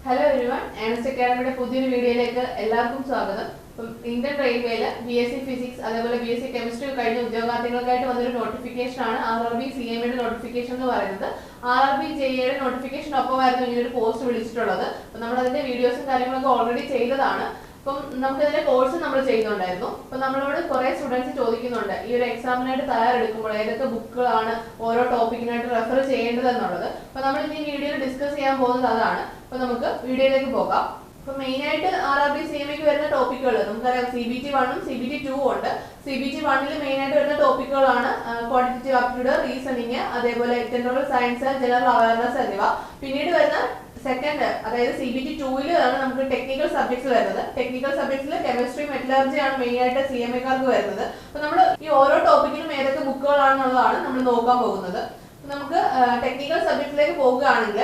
Hello everyone, Ernest അക്കാഡമിയുടെ പുതിയൊരു വീഡിയോയിലേക്ക് എല്ലാവർക്കും സ്വാഗതം. ഇന്ത്യൻ റെയിൽവേയിൽ BSc ഫിസിക്സ് അതേപോലെ BSc കെമിസ്ട്രി കഴിഞ്ഞ ഉദ്യോഗാർത്ഥികൾക്കായിട്ട് വന്നൊരു നോട്ടിഫിക്കേഷൻ ആണ് RRB CMAയുടെ നോട്ടിഫിക്കേഷൻ എന്ന് പറയുന്നത്. RRB JAയുടെ നോട്ടിഫിക്കേഷൻ ഒപ്പമായിരുന്നു ഇങ്ങനൊരു പോസ്റ്റ് വിളിച്ചിട്ടുള്ളത്. അപ്പം നമ്മൾ അതിന്റെ വീഡിയോസും കാര്യങ്ങളൊക്കെ ഓൾറെഡി ചെയ്തതാണ്. അപ്പം നമുക്ക് ഇതിന്റെ കോഴ്സ് നമ്മൾ ചെയ്യുന്നുണ്ടായിരുന്നു. അപ്പൊ നമ്മളോട് കുറെ സ്റ്റുഡൻസ് ചോദിക്കുന്നുണ്ട് ഈ ഒരു എക്സാമിനായിട്ട് തയ്യാറെടുക്കുമ്പോൾ ഏതൊക്കെ ബുക്കുകളാണ് ഓരോ ടോപ്പിക്കിനായിട്ട് റെഫർ ചെയ്യേണ്ടത് എന്നുള്ളത്. അപ്പൊ നമ്മൾ ഈ വീഡിയോയിൽ ഡിസ്കസ് ചെയ്യാൻ പോകുന്നത് അതാണ്. അപ്പൊ നമുക്ക് വീഡിയോയിലേക്ക് പോകാം. അപ്പൊ മെയിൻ ആയിട്ട് RRB CMAക്ക് വരുന്ന ടോപ്പിക്കുകൾ നമുക്കറിയാം. CBT 1 ഉം CBT 2 ഉണ്ട്. CBT 1 മെയിൻ ആയിട്ട് വരുന്ന ടോപ്പിക്കുകളാണ് ക്വാണ്ടിറ്റേറ്റീവ് ആപ്റ്റിറ്റ്യൂഡ്, റീസണിങ്, അതേപോലെ ജനറൽ സയൻസ്, ജനറൽ അവയർനെസ് എന്നിവ. പിന്നീട് വരുന്ന സെക്കൻഡ് അതായത് CBT 2 ആണ് നമുക്ക് ടെക്നിക്കൽ സബ്ജക്ട്സ് വരുന്നത്. ടെക്നിക്കൽ സബ്ജക്ട്സിൽ കെമിസ്ട്രി, മെറ്റലർജി ആണ് മെയിൻ ആയിട്ട് CMAക്കാർക്ക് വരുന്നത്. അപ്പൊ നമ്മൾ ഈ ഓരോ ടോപ്പിക്കിനും ഏതൊക്കെ ബുക്കുകളാണെന്നുള്ളതാണ് നമ്മൾ നോക്കാൻ പോകുന്നത്. നമുക്ക് ടെക്നിക്കൽ സബ്ജക്റ്റിലേക്ക് പോകുകയാണെങ്കിൽ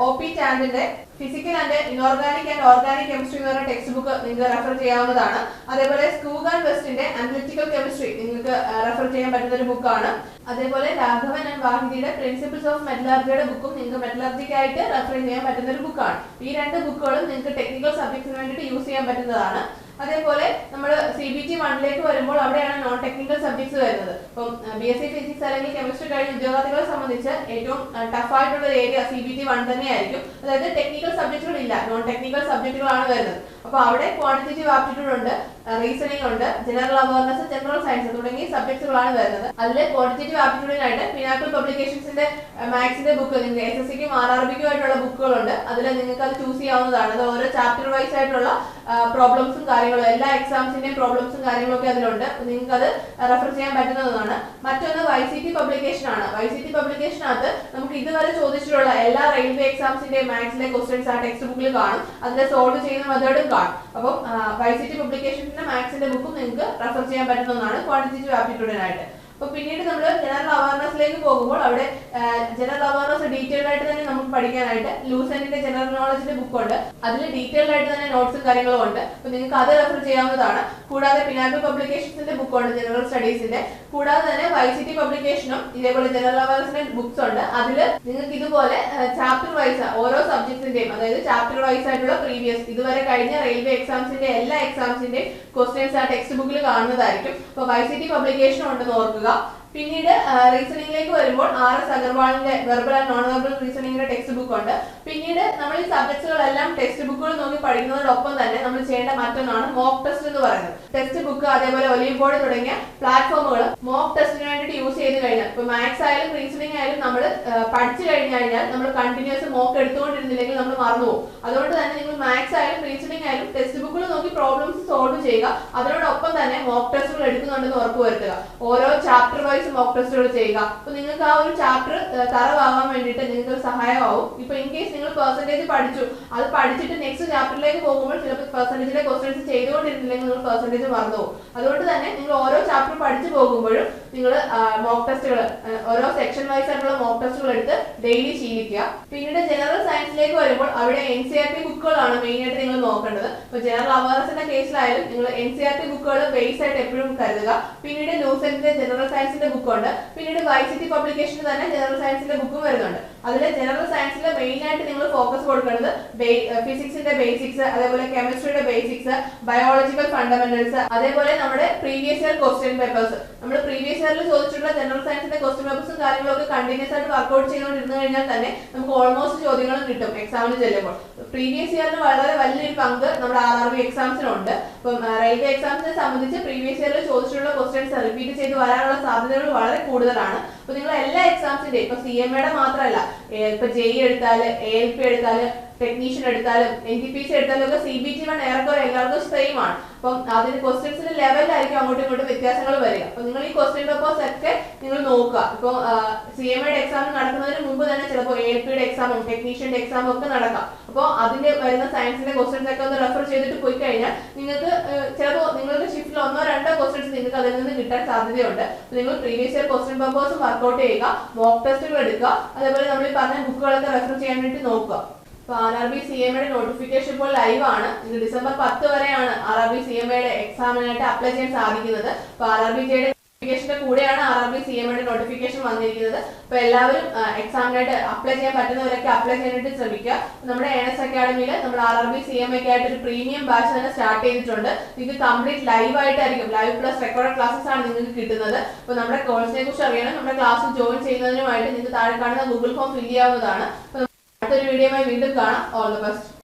OP ടാൻഡിന്റെ physical and inorganic and organic chemistry എന്ന് പറയുന്ന ടെക്സ്റ്റ് ബുക്ക് നിങ്ങൾക്ക് റെഫർ ചെയ്യാവുന്നതാണ്. അതേപോലെ സ്കൂഗ് ആൻഡ് വെസ്റ്റിന്റെ അനലിറ്റിക്കൽ കെമിസ്ട്രി നിങ്ങൾക്ക് റെഫർ ചെയ്യാൻ പറ്റുന്ന ഒരു ബുക്കാണ്. അതേപോലെ രാഘവൻ ആൻഡ് വാഹിദിയുടെ പ്രിൻസിപ്പിൾസ് ഓഫ് മെറ്റലർജിയുടെ ബുക്കും നിങ്ങൾക്ക് മെറ്റലർജിക്കായിട്ട് റെഫർ ചെയ്യാൻ പറ്റുന്ന ഒരു ബുക്കാണ്. ഈ രണ്ട് ബുക്കുകളും നിങ്ങൾക്ക് ടെക്നിക്കൽ സബ്ജക്ട്സിന് വേണ്ടിയിട്ട് യൂസ് ചെയ്യാൻ പറ്റുന്നതാണ്. അതേപോലെ നമ്മൾ CBT 1 വരുമ്പോൾ അവിടെയാണ് നോൺ ടെക്നിക്കൽ സബ്ജക്ട്സ് വരുന്നത്. ഇപ്പം BSc ഫിസിക്സ് അല്ലെങ്കിൽ കെമിസ്ട്രി കഴിഞ്ഞ ഉദ്യോഗാർത്ഥികളെ സംബന്ധിച്ച് ഏറ്റവും ടഫ് ആയിട്ടുള്ള ഏരിയ CBT 1 തന്നെയായിരിക്കും. അതായത് ടെക്നിക്കൽ സബ്ജക്റ്റുകൾ ഇല്ല, നോൺ ടെക്നിക്കൽ സബ്ജക്റ്റുകളാണ് വരുന്നത്. അപ്പൊ അവിടെ ക്വാണ്ടിറ്റേറ്റീവ് ആപ്റ്റിറ്റ്യൂഡ് ഉണ്ട്, റീസണിംഗ് ഉണ്ട്, ജനറൽ അവയർനെസ്, ജനറൽ സയൻസ് തുടങ്ങിയ സബ്ജക്റ്റുകളാണ് വരുന്നത്. അതിൽ ക്വാണ്ടിറ്റേറ്റീവ് ആപ്റ്റിറ്റ്യൂഡിനായിട്ട് പിനാക്കിൾ പബ്ലിക്കേഷൻസിന്റെ മാത്സിന്റെ ബുക്ക് നിങ്ങൾക്ക് SSCക്കും RRBക്കും ആയിട്ടുള്ള ബുക്കുകളുണ്ട്. അതിൽ നിങ്ങൾക്ക് അത് ചൂസ് ചെയ്യാവുന്നതാണ്. അത് ഓരോ ചാപ്റ്റർ വൈസ് ആയിട്ടുള്ള പ്രോബ്ലംസും കാര്യങ്ങളും എല്ലാ എക്സാംസിന്റെയും പ്രോബ്ലംസും കാര്യങ്ങളും ഒക്കെ അതിലുണ്ട്. നിങ്ങൾക്ക് അത് റെഫർ ചെയ്യാൻ പറ്റുന്നതാണ്. മറ്റൊന്ന് YCT പബ്ലിക്കേഷൻ ആണ്. YCT പബ്ലിക്കേഷനകത്ത് നമുക്ക് ഇതുവരെ ചോദിച്ചിട്ടുള്ള എല്ലാ റെയിൽവേ എക്സാംസിന്റെയും മാത്സിലെ ക്വസ്റ്റ്യൻസ് ആ ടെക്സ്റ്റ് ബുക്കിൽ കാണും. അതിനെ സോൾവ് ചെയ്യുന്ന മെത്തേഡും കാണും. അപ്പം YCT പബ്ലിക്കേഷന്റെ മാത്സിന്റെ ബുക്കും നിങ്ങൾക്ക് റെഫർ ചെയ്യാൻ പറ്റുന്നതാണ് ക്വാണ്ടിറ്റേറ്റീവ് ആപ്റ്റിറ്റ്യൂഡിനായിട്ട്. അപ്പൊ പിന്നീട് നമ്മൾ ജനറൽ അവയർനെസ്സിലേക്ക് പോകുമ്പോൾ അവിടെ ജനറൽ അവയർനെസ് ഡീറ്റെയിൽഡ് ആയിട്ട് തന്നെ നമുക്ക് പഠിക്കാനായിട്ട് ലൂസെന്റിന്റെ ജനറൽ നോളജിന്റെ ബുക്ക് ഉണ്ട്. അതിൽ ഡീറ്റെയിൽഡ് ആയിട്ട് തന്നെ നോട്ട്സും കാര്യങ്ങളും ഉണ്ട്. അപ്പൊ നിങ്ങൾക്ക് അത് റെഫർ ചെയ്യാവുന്നതാണ്. കൂടാതെ പിനാക്കിൾ പബ്ലിക്കേഷൻസിന്റെ ബുക്ക് ഉണ്ട് ജനറൽ സ്റ്റഡീസിന്റെ. കൂടാതെ തന്നെ YCT പബ്ലിക്കേഷനും ഇതേപോലെ ജനറൽ അവയർനെസിന്റെ ബുക്സ് ഉണ്ട്. അതിൽ നിങ്ങൾക്ക് ഇതുപോലെ ചാപ്റ്റർ വൈസ് ഓരോ സബ്ജക്ട്സിന്റെയും അതായത് ചാപ്റ്റർ വൈസ് ആയിട്ടുള്ള പ്രീവിയസ് ഇതുവരെ കഴിഞ്ഞ റെയിൽവേ എക്സാംസിന്റെ എല്ലാ എക്സാംസിന്റെയും ക്വസ്റ്റ്യൻസ് ആ ടെക്സ്റ്റ് ബുക്കിൽ കാണുന്നതായിരിക്കും. അപ്പൊ YCT പബ്ലിക്കേഷൻ ഉണ്ടെന്ന് ഓർക്കുക. പിന്നീട് റീസണിംഗിലേക്ക് വരുമ്പോൾ RS അഗർവാളിന്റെ വെർബൽ ആൻഡ് നോൺ വെർബൽ റീസണിംഗിന്റെ ടെക്സ്റ്റ് ബുക്ക് ഉണ്ട്. പിന്നീട് നമ്മൾ ഈ സബ്ജക്റ്റുകളെല്ലാം ടെക്സ്റ്റ് ബുക്കുകൾ നോക്കി പഠിക്കുന്നതോടൊപ്പം തന്നെ നമ്മൾ ചെയ്യേണ്ട മറ്റൊന്നാണ് മോക്ക് ടെസ്റ്റ് എന്ന് പറയുന്നത്. ടെക്സ്റ്റ് ബുക്ക് അതേപോലെ ഒലീവ് ബോർഡ് തുടങ്ങിയ പ്ലാറ്റ്ഫോമുകൾ മോക്ക് ടെസ്റ്റിന് വേണ്ടിയിട്ട് യൂസ് ചെയ്ത് കഴിഞ്ഞാൽ ഇപ്പൊ മാത്സ് ആയാലും റീസണിംഗ് ആയാലും നമ്മൾ പഠിച്ചു കഴിഞ്ഞാൽ നമ്മൾ കണ്ടിന്യൂസ് മോക്ക് എടുത്തുകൊണ്ടിരുന്നില്ലെങ്കിൽ നമ്മൾ മറന്നുപോകും. അതുകൊണ്ട് തന്നെ നിങ്ങൾ മാത്സ് ആയാലും റീസണിംഗ് ആയാലും ടെക്സ്റ്റ് ബുക്കുകൾ നോക്കി പ്രോബ്ലംസ് സോൾവ് ചെയ്യുക. അതിനോടൊപ്പം തന്നെ മോക്ക് ടെസ്റ്റുകൾ എടുക്കുന്നുണ്ടെന്ന് ഉറപ്പുവരുത്തുക. ഓരോ ചാപ്റ്റർ വൈസ് മോക്ക് ടെസ്റ്റുകൾ ചെയ്യുക. അപ്പൊ നിങ്ങൾക്ക് ആ ഒരു ചാപ്റ്റർ തറവാകാൻ വേണ്ടിയിട്ട് നിങ്ങൾക്ക് സഹായമാവും. ഇപ്പൊ ഇൻ കേസ് നിങ്ങൾ പെർസെന്റേജ് പഠിച്ചു, അത് പഠിച്ചിട്ട് നെക്സ്റ്റ് ചാപ്റ്ററിലേക്ക് പോകുമ്പോൾ ചിലപ്പോൾ പെർസെന്റേജിലെ ക്വസ്റ്റ്യൻസ് ചെയ്തുകൊണ്ടിരുന്നില്ലെങ്കിൽ നിങ്ങൾ പെർസെന്റേജ് മറന്നുപോകും. അതുകൊണ്ട് തന്നെ നിങ്ങൾ ഓരോ ചാപ്റ്റർ പഠിച്ചു പോകുമ്പോഴും നിങ്ങൾ മോക്ക് ടെസ്റ്റുകൾ ഓരോ സെക്ഷൻ വൈസ് ആയിട്ടുള്ള മോക്ക് ടെസ്റ്റുകൾ എടുത്ത് ഡെയിലി ശീലിക്കുക. പിന്നീട് ജനറൽ സയൻസിലേക്ക് വരുമ്പോൾ അവിടെ NCERT ബുക്കുകളാണ് മെയിൻ ആയിട്ട് നിങ്ങൾ നോക്കേണ്ടത്. ഇപ്പൊ ജനറൽ അവയർനെസിന്റെ കേസിലായാലും നിങ്ങൾ NCERT ബുക്കുകൾ ബേസ് ആയിട്ട് എപ്പോഴും കരുതുക. പിന്നീട് ലൂസെന്റിന്റെ ജനറൽ സയൻസിന്റെ ബുക്കുണ്ട്. പിന്നീട് YCT പബ്ലിക്കേഷന് തന്നെ ജനറൽ സയൻസിന്റെ ബുക്കും വരുന്നുണ്ട്. അതിൽ ജനറൽ സയൻസിൽ മെയിൻ ആയിട്ട് നിങ്ങൾ ഫോക്കസ് കൊടുക്കുന്നത് ഫിസിക്സിന്റെ ബേസിക്സ്, അതേപോലെ കെമിസ്ട്രിയുടെ ബേസിക്സ്, ബയോളജിക്കൽ ഫണ്ടമെന്റൽസ്, അതേപോലെ നമ്മുടെ പ്രീവിയസ് ഇയർ ക്വസ്റ്റ്യൻ പേപ്പേഴ്സ്. നമ്മൾ പ്രീവിയസ് ഇയറിൽ ചോദിച്ചിട്ടുള്ള ജനറൽ സയൻസിന്റെ ക്വസ്റ്റ്യൻ പേപ്പേഴ്സും കാര്യങ്ങളൊക്കെ കണ്ടിന്യൂസ് ആയിട്ട് വർക്ക്ഔട്ട് ചെയ്തുകൊണ്ടിരുന്നു കഴിഞ്ഞാൽ തന്നെ നമുക്ക് ഓൾമോസ്റ്റ് ചോദ്യങ്ങളും കിട്ടും എക്സാമിന് ചെല്ലുമ്പോൾ. പ്രീവിയസ് ഇയറിന് വളരെ വലിയൊരു പങ്ക് നമ്മുടെ RRB എക്സാംസിനുണ്ട്. ഇപ്പം റെയിൽവേ എക്സാംസിനെ സംബന്ധിച്ച് പ്രീവിയസ് ഇയറിൽ ചോദിച്ചിട്ടുള്ള ക്വസ്റ്റ്യൻസ് റിപ്പീറ്റ് ചെയ്ത് വരാനുള്ള സാധ്യതകൾ വളരെ കൂടുതലാണ്. അപ്പൊ നിങ്ങൾ എല്ലാ എക്സാംസിന്റെയും ഇപ്പൊ CMAയുടെ മാത്രമല്ല, ഇപ്പൊ JEE എടുത്താല്, ALP എടുത്താല്, ടെക്നീഷ്യൻ എടുത്താലും NTPC എടുത്താലും ഒക്കെ CBT 1 ഏറെക്കുറെ എല്ലാവർക്കും സെയിം ആണ്. അപ്പം അതിന് ക്വസ്റ്റ്യൻസിന്റെ ലെവലിലായിരിക്കും അങ്ങോട്ടും ഇങ്ങോട്ടും വ്യത്യാസങ്ങൾ വരിക. അപ്പൊ നിങ്ങൾ ഈ ക്വസ്റ്റ്യൻ പേപ്പേഴ്സ് ഒക്കെ നിങ്ങൾ നോക്കുക. ഇപ്പോൾ CMAയുടെ എക്സാം നടക്കുന്നതിന് മുമ്പ് തന്നെ ചിലപ്പോൾ ALPയുടെ എക്സാമും ടെക്നീഷ്യന്റെ എക്സാമും ഒക്കെ നടക്കാം. അപ്പോൾ അതിന്റെ വരുന്ന സയൻസിന്റെ ക്വസ്റ്റ്യൻസ് ഒക്കെ ഒന്ന് റെഫർ ചെയ്തിട്ട് പോയി കഴിഞ്ഞാൽ നിങ്ങൾക്ക് ചിലപ്പോൾ നിങ്ങളുടെ ഷിഫ്റ്റിൽ 1-2 ക്വസ്റ്റ്യൻസ് നിങ്ങൾക്ക് അതിൽ നിന്ന് കിട്ടാൻ സാധ്യതയുണ്ട്. നിങ്ങൾ പ്രീവിയസ് ഇയർ ക്വസ്റ്റ്യൻ പേപ്പേഴ്സും വർക്ക്ഔട്ട് ചെയ്യുക, മോക്ക് ടെസ്റ്റുകൾ എടുക്കുക, അതേപോലെ നമ്മൾ ഈ പറഞ്ഞ ബുക്കുകളൊക്കെ റെഫർ ചെയ്യാൻ വേണ്ടി നോക്കുക. RRB CMAയുടെ നോട്ടിഫിക്കേഷൻ ഇപ്പോൾ ലൈവ് ആണ്. ഇത് ഡിസംബർ 10 വരെയാണ് RRB CMAയുടെ എക്സാമിനായിട്ട് അപ്ലൈ ചെയ്യാൻ സാധിക്കുന്നത്. RRB നോട്ടിഫിക്കേഷന്റെ കൂടെയാണ് RRB CMAയുടെ നോട്ടിഫിക്കേഷൻ വന്നിരിക്കുന്നത്. അപ്പൊ എല്ലാവരും എക്സാമിനായിട്ട് അപ്ലൈ ചെയ്യാൻ പറ്റുന്നവരൊക്കെ അപ്ലൈ ചെയ്യാനായിട്ട് ശ്രമിക്കുക. നമ്മുടെ ANS അക്കാഡമിയിൽ നമ്മൾ RRB CMA ഒക്കെ ആയിട്ട് ഒരു പ്രീമിയം ബാച്ച് തന്നെ സ്റ്റാർട്ട് ചെയ്തിട്ടുണ്ട്. ഇത് കംപ്ലീറ്റ് ലൈവ് ആയിട്ടായിരിക്കും, ലൈവ് പ്ലസ് റെക്കോർഡ് ക്ലാസ്സസ് ആണ് നിങ്ങൾക്ക് കിട്ടുന്നത്. അപ്പോൾ നമ്മുടെ കോഴ്സിനെ കുറിച്ച് അറിയണം, നമ്മുടെ ക്ലാസ് ജോയിൻ ചെയ്യുന്നതിനുമായിട്ട് നിങ്ങൾക്ക് താഴെ കാണുന്ന ഗൂഗിൾ ഫോം ഫില്ല് ചെയ്യാവുന്നതാണ്. അടുത്തൊരു വീഡിയോയുമായി വീണ്ടും കാണാം. All the best.